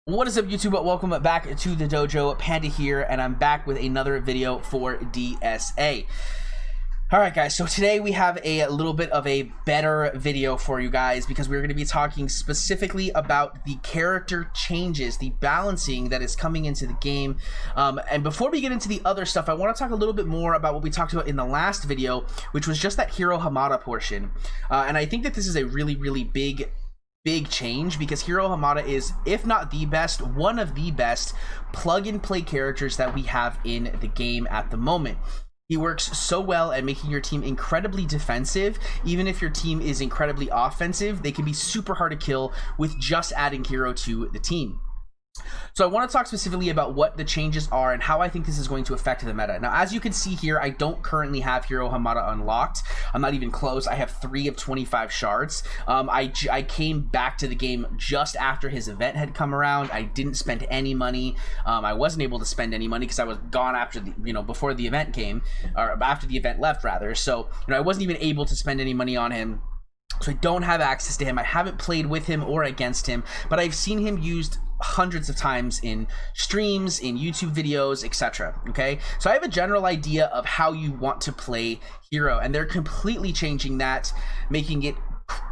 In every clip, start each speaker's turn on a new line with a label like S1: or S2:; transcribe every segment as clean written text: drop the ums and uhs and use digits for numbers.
S1: What is up, YouTube? Welcome back to the dojo. Panda here, and I'm back with another video for DSA. Alright guys, so today we have a little bit of a better video for you guys because we're going to be talking specifically about the character changes, the balancing that is coming into the game. And before we get into the other stuff, I want to talk a little bit more about what we talked about in the last video, which was just that Hiro Hamada portion. And I think that this is a really big change because Hiro Hamada is, if not the best, one of the best plug-and-play characters that we have in the game at the moment. He works so well at making your team incredibly defensive. Even if your team is incredibly offensive, they can be super hard to kill with just adding Hiro to the team. So I want to talk specifically about what the changes are and how I think this is going to affect the meta. Now, as you can see here, I don't currently have Hiro Hamada unlocked. I'm not even close. I have 3 of 25 shards. I came back to the game just after his event had come around. I didn't spend any money. I wasn't able to spend any money because I was gone after the, before the event came, or after the event left rather. So, I wasn't even able to spend any money on him. So I don't have access to him. I haven't played with him or against him, but I've seen him used hundreds of times in streams, in YouTube videos, etc. Okay, so I have a general idea of how you want to play Hiro, and they're completely changing that, making it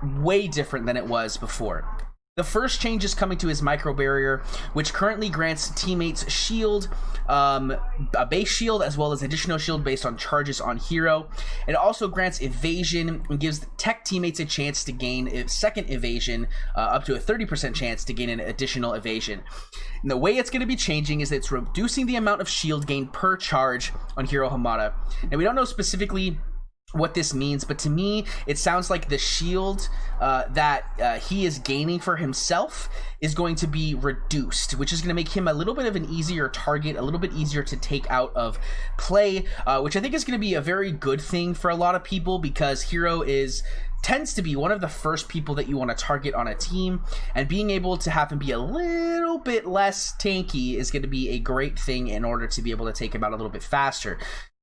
S1: way different than it was before. The first change is coming to his micro barrier, which currently grants teammates shield, a base shield, as well as additional shield based on charges on Hiro. It also grants evasion and gives tech teammates a chance to gain a second evasion, up to a 30% chance to gain an additional evasion. And the way it's going to be changing is that it's reducing the amount of shield gain per charge on Hiro Hamada. And we don't know specifically what this means, but to me it sounds like the shield that he is gaining for himself is going to be reduced, which is going to make him a little bit of an easier target, a little bit easier to take out of play, which I think is going to be a very good thing for a lot of people because Hiro tends to be one of the first people that you want to target on a team, and being able to have him be a little bit less tanky is going to be a great thing in order to be able to take him out a little bit faster.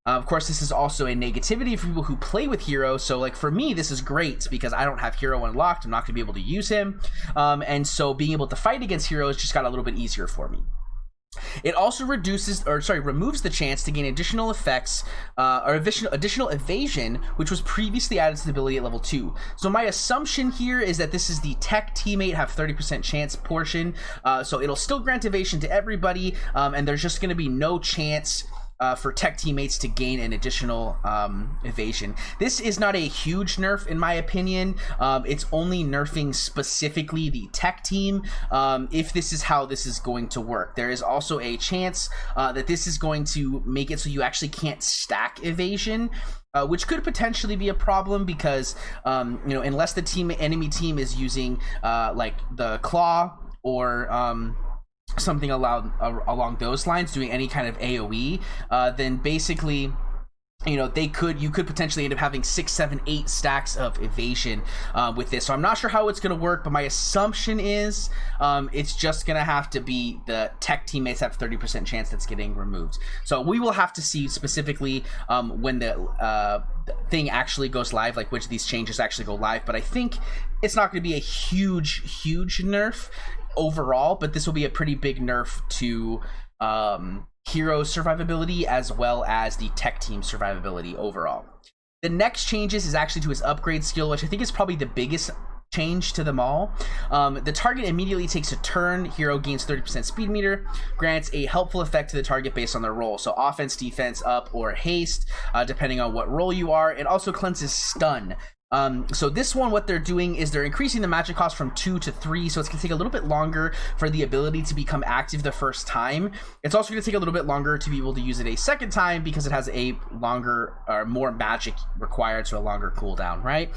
S1: Of course, this is also a negativity for people who play with Hiro, so like for me this is great because I don't have Hiro unlocked. I'm not going to be able to use him, and so being able to fight against Hiro has just got a little bit easier for me. It also removes the chance to gain additional effects, or additional evasion, which was previously added to the ability at level 2. So my assumption here is that this is the tech teammate have 30% chance portion, so it'll still grant evasion to everybody, and there's just going to be no chance for tech teammates to gain an additional evasion. This is not a huge nerf in my opinion. It's only nerfing specifically the tech team if this is how this is going to work. There is also a chance that this is going to make it so you actually can't stack evasion, which could potentially be a problem because unless the enemy team is using like the claw or something along those lines, doing any kind of AoE, then basically you could potentially end up having 6, 7, 8 stacks of evasion with this. So I'm not sure how it's going to work, but my assumption is it's just going to have to be the tech teammates have 30% chance that's getting removed. So we will have to see specifically when the thing actually goes live, like which of these changes actually go live. But I think it's not going to be a huge nerf overall, but this will be a pretty big nerf to Hiro's survivability as well as the tech team survivability overall. The next changes is actually to his upgrade skill, which I think is probably the biggest change to them all. The target immediately takes a turn. Hiro gains 30% speed meter, grants a helpful effect to the target based on their role, so offense, defense, up, or haste, depending on what role you are. It also cleanses stun. So this one, what they're doing is they're increasing the magic cost from 2 to 3, so it's going to take a little bit longer for the ability to become active the first time. It's also going to take a little bit longer to be able to use it a second time because it has a longer or more magic required, so a longer cooldown, right?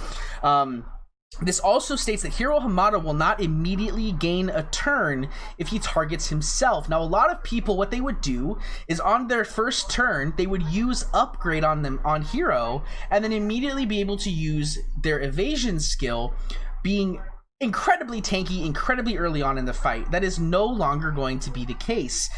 S1: This also states that Hiro Hamada will not immediately gain a turn if he targets himself. Now, a lot of people, what they would do is on their first turn, they would use upgrade on Hiro, and then immediately be able to use their evasion skill, being incredibly tanky, incredibly early on in the fight. That is no longer going to be the case.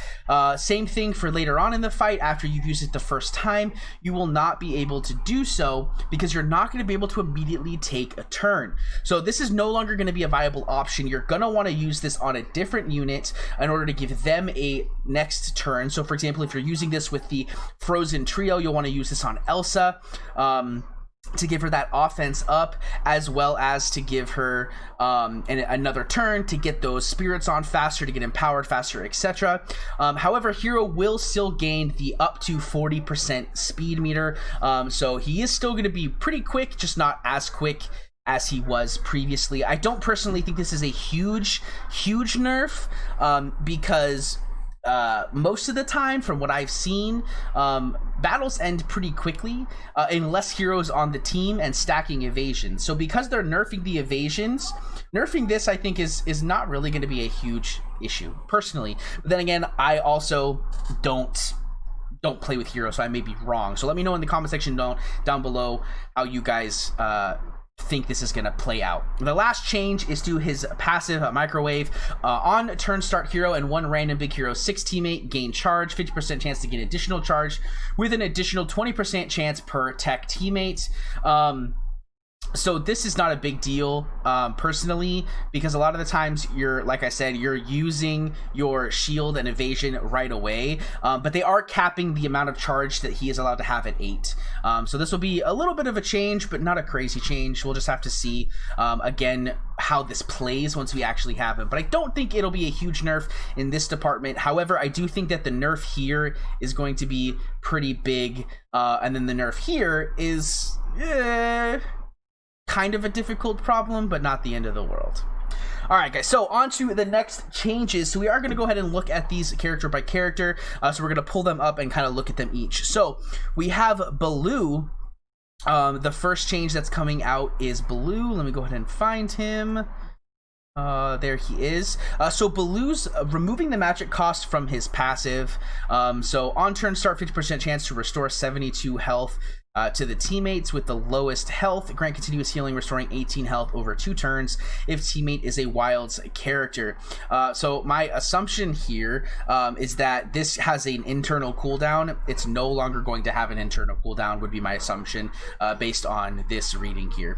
S1: Same thing for later on in the fight. After you've used it the first time, you will not be able to do so because you're not going to be able to immediately take a turn. So this is no longer going to be a viable option. You're going to want to use this on a different unit in order to give them a next turn. So for example, if you're using this with the Frozen Trio, you'll want to use this on Elsa, to give her that offense up, as well as to give her another turn to get those spirits on faster, to get empowered faster, etc. However, Hiro will still gain the up to 40% speed meter, so he is still going to be pretty quick, just not as quick as he was previously. I don't personally think this is a huge nerf, because most of the time, from what I've seen, battles end pretty quickly unless Hiro's on the team and stacking evasions. So because they're nerfing the evasions, nerfing this I think is not really going to be a huge issue personally. But then again, I also don't play with Hiro, so I may be wrong. So let me know in the comment section down below how you guys think this is going to play out. The last change is to his passive microwave. On turn start, Hiro and one random Big Hero 6 teammate gain charge, 50% chance to gain additional charge with an additional 20% chance per tech teammate. So this is not a big deal personally, because a lot of the times like I said, you're using your shield and evasion right away, but they are capping the amount of charge that he is allowed to have at 8. So this will be a little bit of a change, but not a crazy change. We'll just have to see again how this plays once we actually have it. But I don't think it'll be a huge nerf in this department. However, I do think that the nerf here is going to be pretty big, and then the nerf here is kind of a difficult problem, but not the end of the world. All right, guys, so on to the next changes. So we are going to go ahead and look at these character by character. So we're going to pull them up and kind of look at them each. So we have Baloo. The first change that's coming out is Baloo. Let me go ahead and find him. There he is. So Baloo's removing the magic cost from his passive. So on turn start, 50% chance to restore 72 health to the teammates with the lowest health. Grant continuous healing, restoring 18 health over 2 turns if teammate is a Wild's character. So my assumption here is that this has an internal cooldown. It's no longer going to have an internal cooldown, would be my assumption based on this reading here.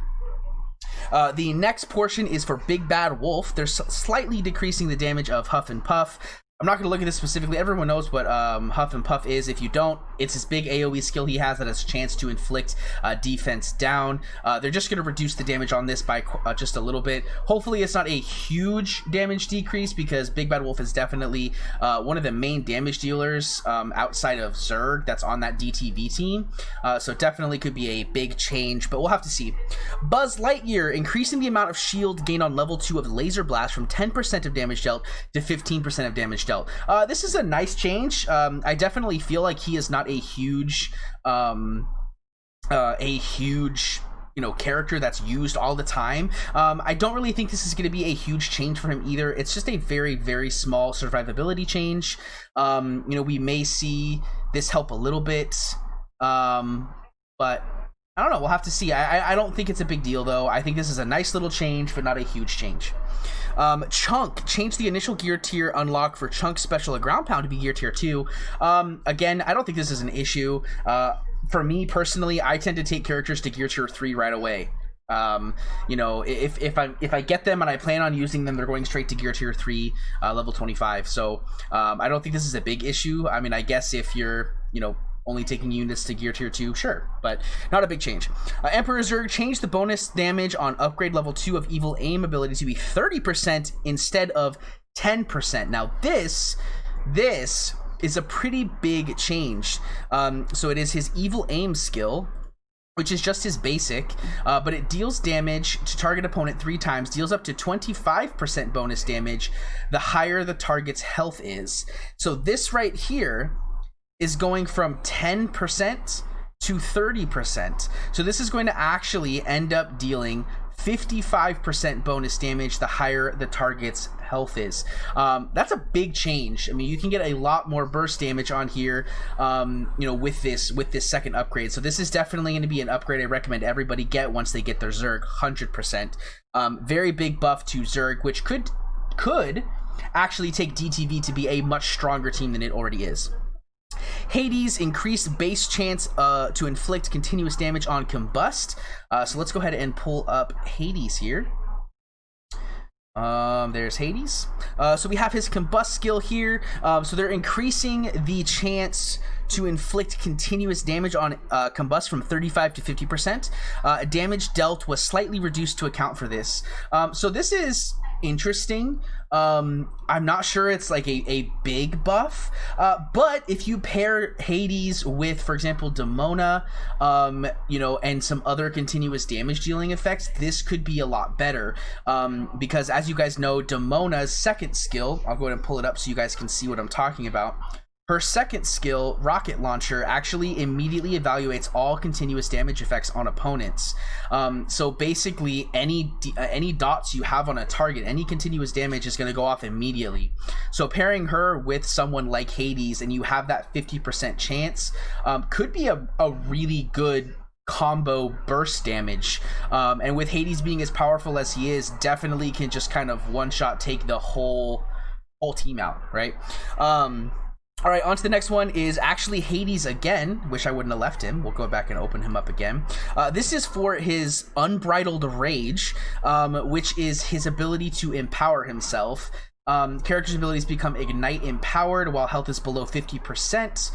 S1: The next portion is for Big Bad Wolf. They're slightly decreasing the damage of Huff and Puff. I'm not going to look at this specifically. Everyone knows what Huff and Puff is. If you don't, it's this big AoE skill he has that has a chance to inflict defense down. They're just going to reduce the damage on this by just a little bit. Hopefully it's not a huge damage decrease, because Big Bad Wolf is definitely one of the main damage dealers outside of Zerg that's on that DTV team. So definitely could be a big change, but we'll have to see. Buzz Lightyear, increasing the amount of shield gained on level 2 of Laser Blast from 10% of damage dealt to 15% of damage dealt. This is a nice change. I definitely feel like he is not a huge character that's used all the time. I don't really think this is going to be a huge change for him either. It's just a very, very small survivability change. We may see this help a little bit, but I don't know. We'll have to see. I don't think it's a big deal, though. I think this is a nice little change, but not a huge change. Chunk, change the initial gear tier unlock for Chunk's special at ground pound to be gear tier 2. Again, I don't think this is an issue. For me personally, I tend to take characters to gear tier 3 right away. If I get them and I plan on using them, they're going straight to gear tier 3, level 25. So I don't think this is a big issue. I mean, I guess if you're only taking units to gear tier 2, sure, but not a big change. Emperor Zurg, changed the bonus damage on upgrade level 2 of Evil Aim ability to be 30% instead of 10%. Now this is a pretty big change. So it is his Evil Aim skill, which is just his basic, but it deals damage to target opponent 3 times, deals up to 25% bonus damage the higher the target's health is. So this right here is going from 10% to 30%. So this is going to actually end up dealing 55% bonus damage the higher the target's health is. That's a big change. I mean, you can get a lot more burst damage on here, with this second upgrade. So this is definitely going to be an upgrade I recommend everybody get once they get their Zerg, 100%. Very big buff to Zerg, which could actually take DTV to be a much stronger team than it already is. Hades, increased base chance to inflict continuous damage on combust. So let's go ahead and pull up Hades here. There's Hades. So we have his combust skill here. So they're increasing the chance to inflict continuous damage on combust from 35 to 50%. Damage dealt was slightly reduced to account for this. So this is interesting. I'm not sure it's like a big buff, but if you pair Hades with, for example, Demona, and some other continuous damage dealing effects, this could be a lot better, because as you guys know, Demona's second skill, I'll go ahead and pull it up so you guys can see what I'm talking about. Her second skill, Rocket Launcher, actually immediately evaluates all continuous damage effects on opponents. So basically, any dots you have on a target, any continuous damage is going to go off immediately. So pairing her with someone like Hades, and you have that 50% chance, could be a really good combo burst damage. And with Hades being as powerful as he is, definitely can just kind of one-shot take the whole team out, right? All right, on to the next one is actually Hades again. Wish I wouldn't have left him. We'll go back and open him up again. This is for his Unbridled Rage, which is his ability to empower himself. Character's abilities become Ignite Empowered while health is below 50%.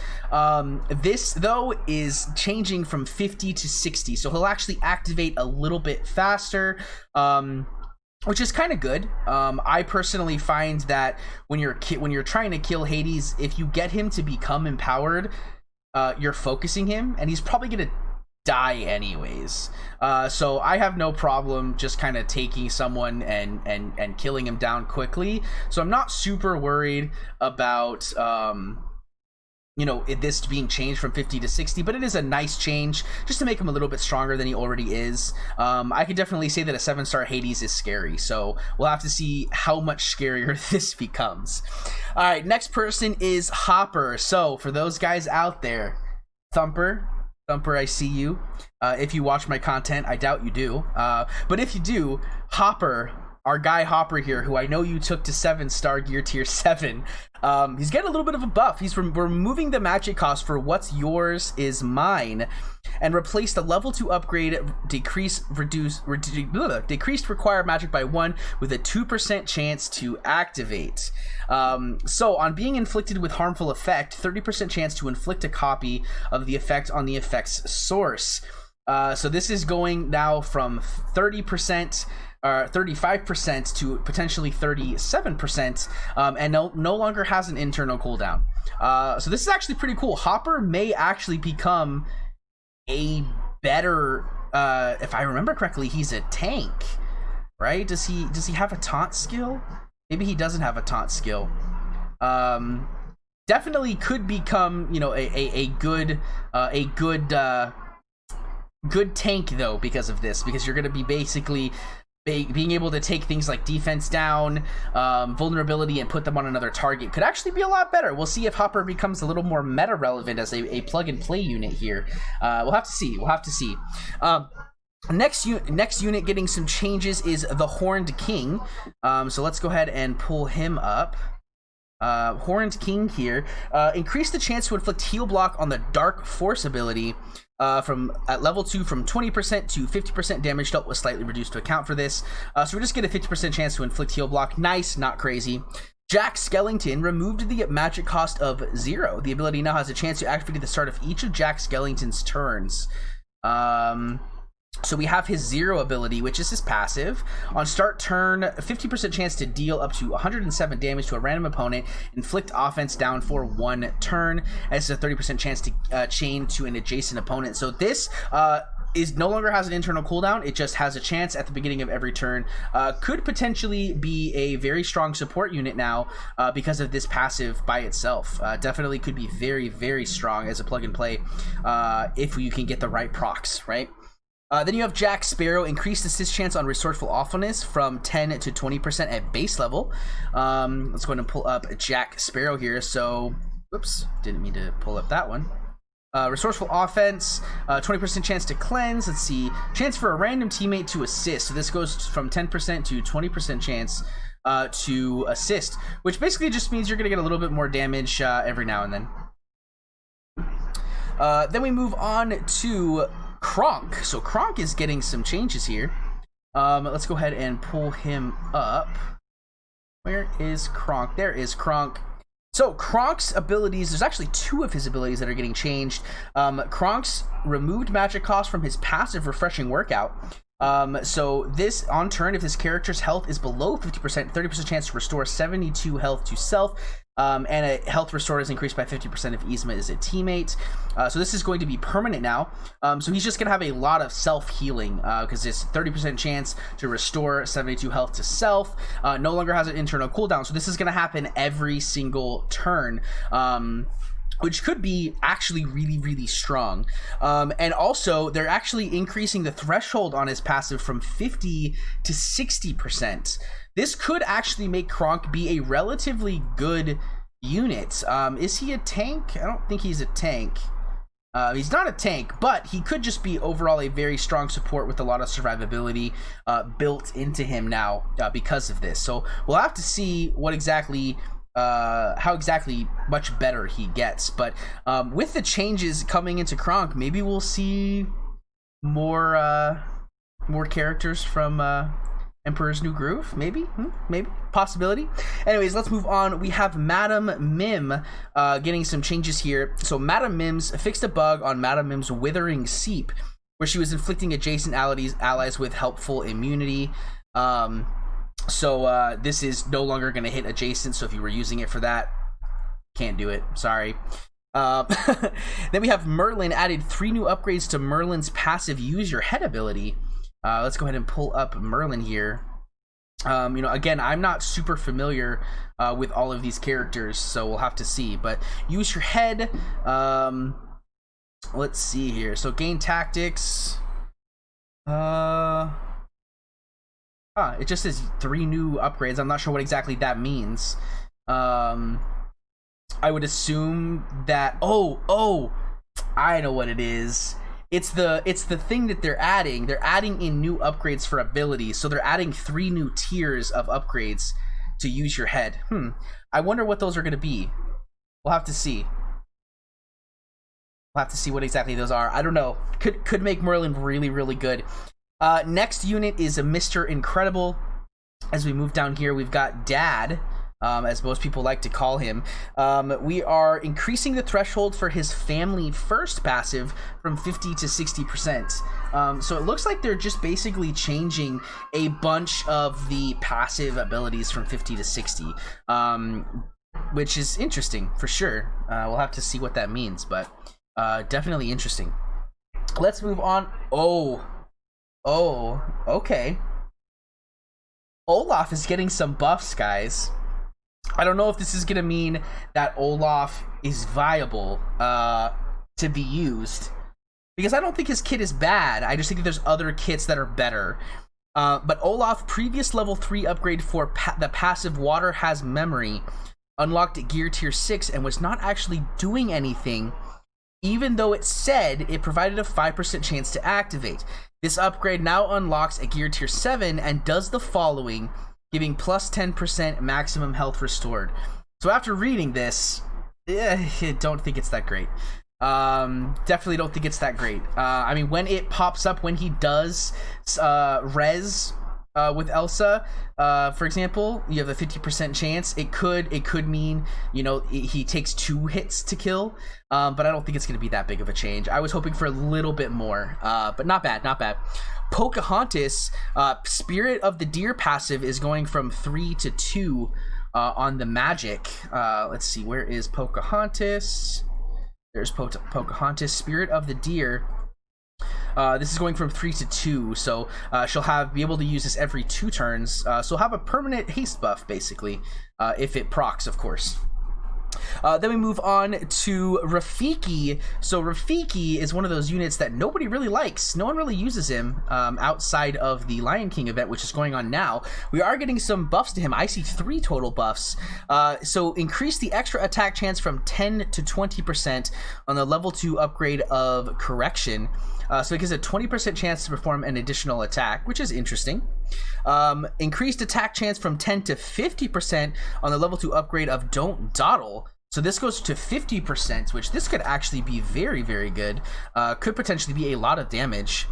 S1: This, though, is changing from 50 to 60, so he'll actually activate a little bit faster. Which is kind of good. I personally find that when you're trying to kill Hades, if you get him to become empowered, you're focusing him, and he's probably gonna die anyways. So I have no problem just kind of taking someone and killing him down quickly. So I'm not super worried about this being changed from 50 to 60, but it is a nice change just to make him a little bit stronger than he already is. I could definitely say that a 7-star Hades is scary, so we'll have to see how much scarier this becomes. All right, next person is Hopper. So for those guys out there, Thumper, I see you. If you watch my content, I doubt you do, but if you do, Hopper, our guy Hopper here, who I know you took to 7-star gear tier 7, he's getting a little bit of a buff. He's removing the magic cost for what's yours is mine, and replace the level 2 upgrade decreased required magic by 1 with a 2% chance to activate. So on being inflicted with harmful effect, 30% chance to inflict a copy of the effect on the effect's source. So this is going now from 30%. 35% to potentially 37%, and no longer has an internal cooldown. So this is actually pretty cool. Hopper may actually become a better, if I remember correctly, he's a tank, right? Does he have a taunt skill? Maybe he doesn't have a taunt skill. Definitely could become, a good tank though because of this, because you're going to be basically being able to take things like defense down, vulnerability, and put them on another target could actually be a lot better. We'll see if Hopper becomes a little more meta relevant as a plug and play unit here. We'll have to see. Next unit getting some changes is the Horned King. So let's go ahead and pull him up. Horned King here. Increase the chance to inflict heal block on the Dark Force ability at level 2 from 20% to 50% damage dealt was slightly reduced to account for this. So we just get a 50% chance to inflict heal block. Nice, not crazy. Jack Skellington removed the magic cost of 0. The ability now has a chance to activate at the start of each of Jack Skellington's turns. So we have his 0 ability, which is his passive. On start turn, 50% chance to deal up to 107 damage to a random opponent, inflict offense down for 1 turn. As a 30% chance to chain to an adjacent opponent. So this is no longer has an internal cooldown. It just has a chance at the beginning of every turn. Could potentially be a very strong support unit now because of this passive by itself. Definitely could be very, very strong as a plug and play if you can get the right procs, right? Then you have Jack Sparrow, increased assist chance on resourceful awfulness from 10 to 20% at base level. Let's go ahead and pull up Jack Sparrow here. So, oops, didn't mean to pull up that one. Resourceful offense, 20% chance to cleanse. Let's see, chance for a random teammate to assist. So this goes from 10% to 20% chance to assist, which basically just means you're going to get a little bit more damage every now and then. Then we move on to Cronk. So Cronk is getting some changes here. Let's go ahead and pull him up. Where is Cronk? There is Cronk. So Cronk's abilities, there's actually 2 of his abilities that are getting changed. Cronk's removed magic cost from his passive refreshing workout. So this, on turn, if this character's health is below 50%, 30% chance to restore 72 health to self. And a health restore is increased by 50% if Yzma is a teammate. So this is going to be permanent now. So he's just going to have a lot of self-healing because it's 30% chance to restore 72 health to self. No longer has an internal cooldown. So this is going to happen every single turn. Which could be actually really, really strong. And also, they're actually increasing the threshold on his passive from 50 to 60%. This could actually make Cronk be a relatively good unit. Is he a tank? I don't think he's a tank. He's not a tank, but he could just be overall a very strong support with a lot of survivability built into him now because of this. So we'll have to see what exactly... how exactly much better he gets, but with the changes coming into Cronk, maybe we'll see more characters from Emperor's New Groove. Maybe possibility. Anyways, let's move on. We have Madam Mim getting some changes here. So Madam Mim's fixed a bug on Madam Mim's Withering Seep, where she was inflicting adjacent allies with helpful immunity. So this is no longer going to hit adjacent, so if you were using it for that, can't do it. Sorry. Then we have Merlin added 3 new upgrades to Merlin's passive Use Your Head ability. Let's go ahead and pull up Merlin here. Again, I'm not super familiar with all of these characters, so we'll have to see. But Use Your Head. Let's see here. So gain tactics. It just says 3 new upgrades. I'm not sure what exactly that means. I would assume that... Oh, I know what it is. It's the thing that they're adding. They're adding in new upgrades for abilities. So they're adding 3 new tiers of upgrades to Use Your Head. I wonder what those are going to be. We'll have to see. We'll have to see what exactly those are. I don't know. Could make Merlin really, really good. Next unit is a Mr. Incredible. As we move down here, we've got Dad, as most people like to call him. We are increasing the threshold for his Family First passive from 50 to 60%. So it looks like they're just basically changing a bunch of the passive abilities from 50 to 60, which is interesting for sure. We'll have to see what that means, but definitely interesting. Let's move on. Oh, okay. Olaf is getting some buffs, guys. I don't know if this is going to mean that Olaf is viable to be used, because I don't think his kit is bad. I just think that there's other kits that are better. But Olaf, previous level 3 upgrade for the passive Water Has Memory, unlocked at gear tier 6 and was not actually doing anything, even though it said it provided a 5% chance to activate. This upgrade now unlocks at gear tier 7 and does the following, giving plus 10% maximum health restored. So after reading this, I don't think it's that great. Definitely don't think it's that great. I mean, when it pops up, when he does res with Elsa, for example, you have a 50% chance. It could mean, he takes 2 hits to kill, but I don't think it's going to be that big of a change. I was hoping for a little bit more, but not bad. Pocahontas, Spirit of the Deer passive is going from 3 to 2 on the magic. Let's see, where is Pocahontas? There's Pocahontas, Spirit of the Deer. This is going from 3 to 2, so she'll be able to use this every 2 turns. So have a permanent haste buff, basically, if it procs, of course. Then we move on to Rafiki. So Rafiki is one of those units that nobody really likes. No one really uses him outside of the Lion King event, which is going on now. We are getting some buffs to him. I see 3 total buffs. So increase the extra attack chance from 10 to 20% on the level 2 upgrade of Correction. So it gives a 20% chance to perform an additional attack, which is interesting. Increased attack chance from 10 to 50% on the level 2 upgrade of Don't Dawdle. So this goes to 50%, which this could actually be very, very good. Could potentially be a lot of damage.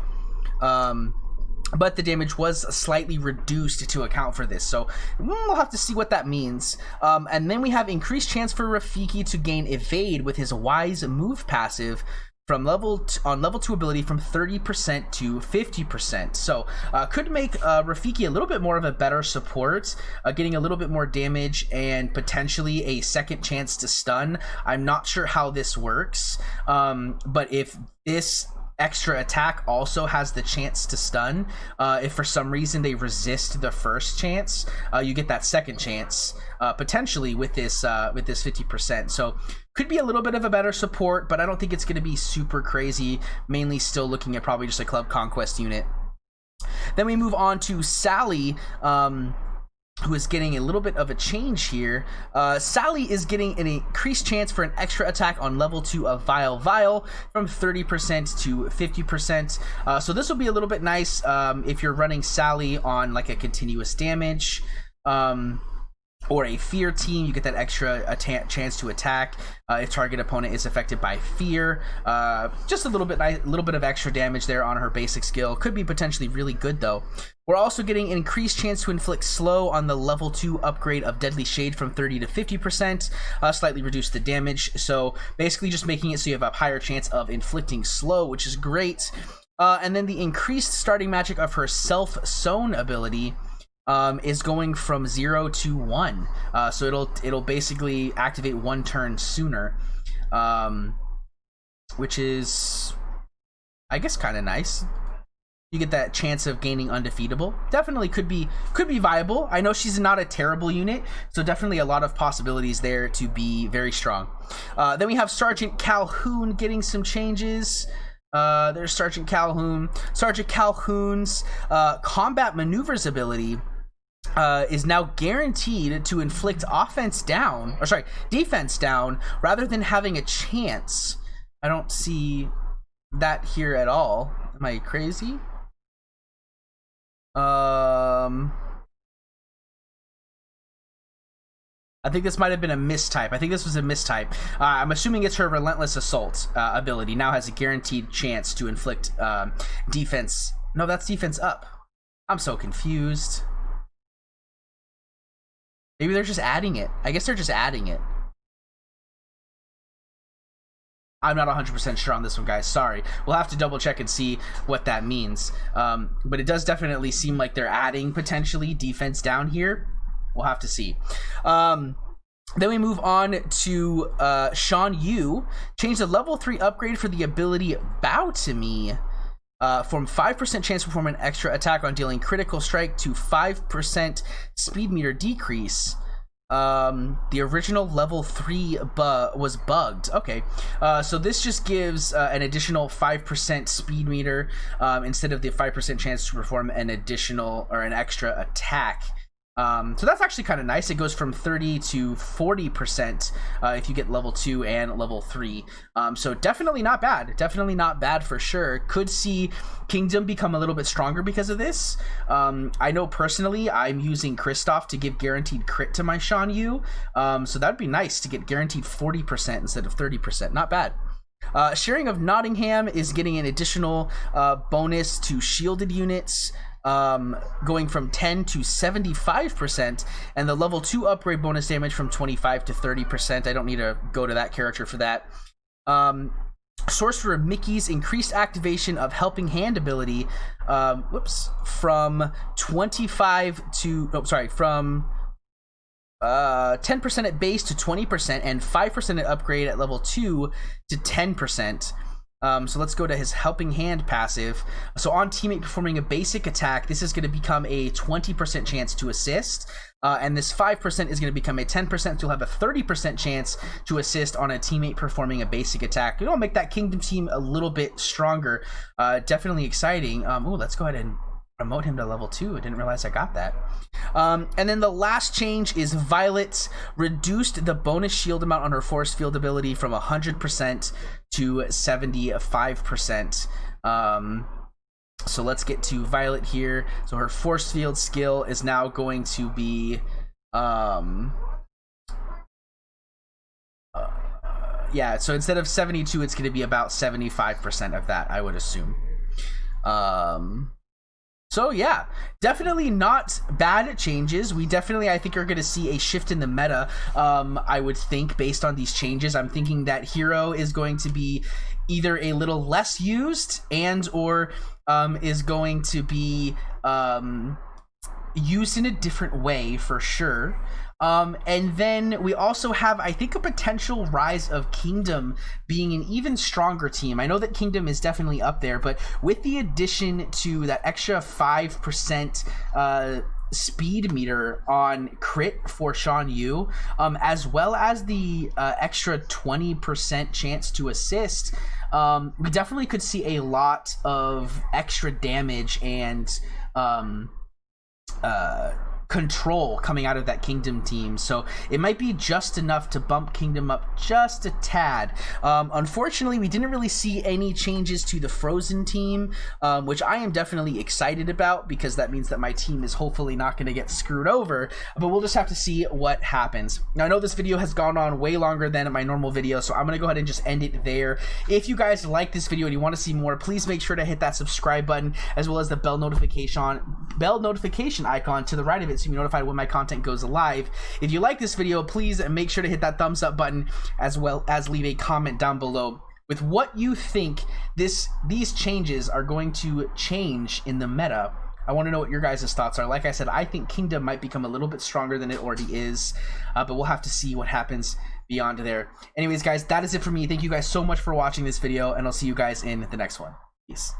S1: But the damage was slightly reduced to account for this, so we'll have to see what that means. And then we have increased chance for Rafiki to gain Evade with his Wise Move passive from level 2 ability from 30% to 50%. So could make Rafiki a little bit more of a better support, getting a little bit more damage and potentially a second chance to stun. I'm not sure how this works, but if this extra attack also has the chance to stun, if for some reason they resist the first chance, you get that second chance potentially with this 50%. So could be a little bit of a better support, but I don't think it's going to be super crazy. Mainly still looking at probably just a Club Conquest unit. Then we move on to Sally, who is getting a little bit of a change here. Sally is getting an increased chance for an extra attack on level 2 of Vile from 30% to 50%. So this will be a little bit nice if you're running Sally on like a continuous damage or a fear team. You get that extra chance to attack if target opponent is affected by fear. Just a little bit of extra damage there on her basic skill. Could be potentially really good though. We're also getting an increased chance to inflict slow on the level 2 upgrade of Deadly Shade from 30 to 50%, slightly reduce the damage. So basically just making it so you have a higher chance of inflicting slow, which is great. And then the increased starting magic of her Self-Sown ability is going from 0 to 1. So it'll basically activate 1 turn sooner, which is, I guess, kind of nice. You get that chance of gaining undefeatable. Definitely could be viable. I know she's not a terrible unit, so definitely a lot of possibilities there to be very strong. Then we have Sergeant Calhoun getting some changes. There's Sergeant Calhoun. Sergeant Calhoun's combat maneuvers ability is now guaranteed to inflict defense down rather than having a chance. I don't see that here at all. Am I crazy? I think this might have been a mistype. I think this was a mistype. I'm assuming it's her Relentless Assault ability now has a guaranteed chance to inflict defense. No, that's defense up. I'm so confused. Maybe they're just adding it. I guess they're just adding it. I'm not 100% sure on this one, guys. Sorry. We'll have to double check and see what that means. But it does definitely seem like they're adding potentially defense down here. We'll have to see. Then we move on to Shan Yu. Change the level 3 upgrade for the ability Bow to Me from 5% chance to perform an extra attack on dealing critical strike to 5% speed meter decrease. The original level 3 was bugged. Okay, so this just gives an additional 5% speed meter instead of the 5% chance to perform an additional or an extra attack. So that's actually kind of nice. It goes from 30 to 40% if you get level 2 and level 3. So definitely not bad. Definitely not bad for sure. Could see Kingdom become a little bit stronger because of this. I know personally I'm using Kristoff to give guaranteed crit to my Shan Yu. So that'd be nice to get guaranteed 40% instead of 30%. Not bad. Sharing of Nottingham is getting an additional bonus to shielded units, going from 10 to 75%, and the level 2 upgrade bonus damage from 25 to 30%. I don't need to go to that character for that. Sorcerer Mickey's increased activation of Helping Hand ability, from 25 to from 10% at base to 20% and 5% at upgrade at level 2 to 10%. So let's go to his Helping Hand passive. So on teammate performing a basic attack, this is going to become a 20% chance to assist. And this 5% is going to become a 10%. So you'll have a 30% chance to assist on a teammate performing a basic attack. It'll make that Kingdom team a little bit stronger. Definitely exciting. Ooh, let's go ahead and promote him to level 2. I didn't realize I got that. And then the last change is Violet reduced the bonus shield amount on her force field ability from 100% to 75%. So let's get to Violet here. So her force field skill is now going to be yeah, so instead of 72, it's going to be about 75% of that, I would assume. So yeah, definitely not bad changes. We definitely, I think, are going to see a shift in the meta. I would think, based on these changes, I'm thinking that Hiro is going to be either a little less used and or is going to be used in a different way for sure. And then we also have, I think, a potential rise of Kingdom being an even stronger team. I know that Kingdom is definitely up there, but with the addition to that extra 5% speed meter on crit for Shan Yu, as well as the extra 20% chance to assist, we definitely could see a lot of extra damage and control coming out of that Kingdom team. So it might be just enough to bump Kingdom up just a tad. Unfortunately, we didn't really see any changes to the Frozen team, which I am definitely excited about, because that means that my team is hopefully not going to get screwed over, but we'll just have to see what happens. Now, I know this video has gone on way longer than my normal video, so I'm going to go ahead and just end it there. If you guys like this video and you want to see more, please make sure to hit that subscribe button, as well as the bell notification icon to the right of it, so you're notified when my content goes live. If you like this video, please make sure to hit that thumbs up button, as well as leave a comment down below with what you think these changes are going to change in the meta. I want to know what your guys' thoughts are. Like I said, I think Kingdom might become a little bit stronger than it already is, but we'll have to see what happens beyond there. Anyways, guys, that is it for me. Thank you guys so much for watching this video, and I'll see you guys in the next one. Peace.